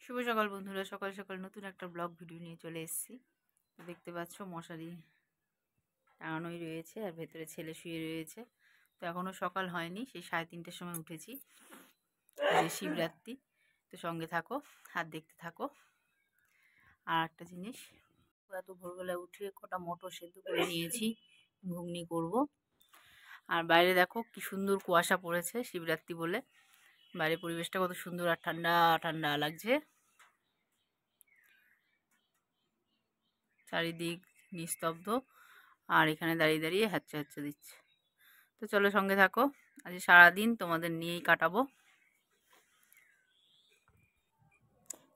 শুভ সকাল বন্ধুরা, সকাল সকাল নতুন একটা ব্লগ ভিডিও নিয়ে চলে এসেছি। দেখতে পাচ্ছ মশারি টাঙানোই রয়েছে আর ভেতরে ছেলে শুয়ে রয়েছে। তো এখনও সকাল হয়নি, সেই 3:30টার সময় উঠেছি। যে শিবরাত্রি, তো সঙ্গে থাকো আর দেখতে থাকো। আর একটা জিনিস, এত ভোরবেলায় উঠে কটা মটর সেদ্ধ করে নিয়েছি, ঘুগনি করব। আর বাইরে দেখো কি সুন্দর কুয়াশা পড়েছে শিবরাত্রি বলে। বাইরে পরিবেশটা কত সুন্দর আর ঠান্ডা ঠান্ডা লাগছে। চারিদিক নিস্তব্ধ, আর এখানে দাঁড়িয়ে দাঁড়িয়ে হ্যাচ্চা হ্যাচ্চা দিচ্ছে। তো চলো সঙ্গে থাকো, আজ সারাদিন তোমাদের নিয়েই কাটাবো।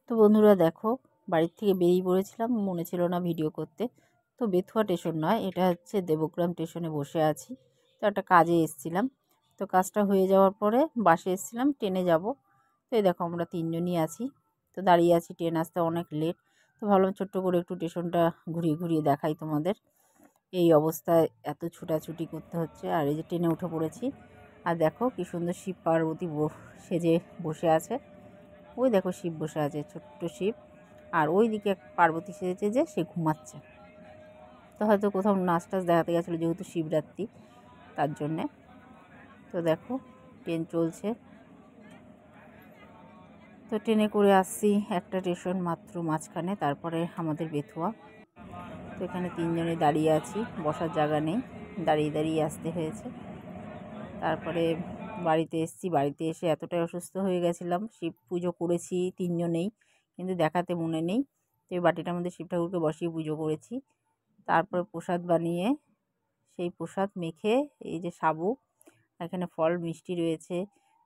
তো বন্ধুরা দেখো, বাড়ির থেকে বেরিয়ে পড়েছিলাম, মনে ছিল না ভিডিও করতে। তো বেথুয়া স্টেশন নয়, এটা হচ্ছে দেবগ্রাম স্টেশনে বসে আছি। তো একটা কাজে এসেছিলাম, তো কাজটা হয়ে যাওয়ার পরে বাসে এসেছিলাম, ট্রেনে যাব। তো এই দেখো আমরা 3জনই আছি, তো দাঁড়িয়ে আছি, ট্রেন আসতে অনেক লেট। তো ভাবলাম ছোট্ট করে একটু স্টেশনটা ঘুরিয়ে ঘুরিয়ে দেখাই তোমাদের। এই অবস্থায় এত ছুটাছুটি করতে হচ্ছে। আর এই যে ট্রেনে উঠে পড়েছি, আর দেখো কি সুন্দর শিব পার্বতী সেজে বসে আছে। ওই দেখো শিব বসে আছে, ছোট্ট শিব। আর ওই দিকে পার্বতী সেজেছে, যে সে ঘুমাচ্ছে। তো হয়তো কোথাও নাচ টাচ দেখাতে গেছিলো, যেহেতু শিবরাত্রি তার জন্যে। তো দেখো ট্রেন চলছে, তো ট্রেনে করে আসছি, একটা স্টেশন মাত্র মাঝখানে, তারপরে আমাদের বেথুয়া। তো এখানে 3জনে দাঁড়িয়ে আছি, বসার জায়গা নেই, দাঁড়িয়ে দাঁড়িয়ে আসতে হয়েছে। তারপরে বাড়িতে এসেছি, বাড়িতে এসে এতটাই অসুস্থ হয়ে গেছিলাম। শিব পুজো করেছি 3জনেই, কিন্তু দেখাতে মনে নেই। তো এই বাটিটার মধ্যে শিব ঠাকুরকে বসিয়ে পুজো করেছি। তারপরে প্রসাদ বানিয়ে, সেই প্রসাদ মেখে, এই যে সাবু, এখানে ফল মিষ্টি রয়েছে,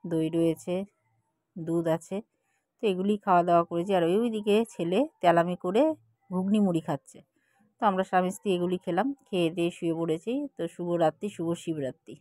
দই রয়েছে, দুধ আছে, তো এগুলি খাওয়া দাওয়া করেছি। আর ওইদিকে ছেলে তেলামি করে ঘুগনি মুড়ি খাচ্ছে। তো আমরা স্বামী স্ত্রী এগুলি খেলাম, খেয়ে দিয়ে শুয়ে পড়েছি। তো শুভ রাত্রি, শুভ শিবরাত্রি।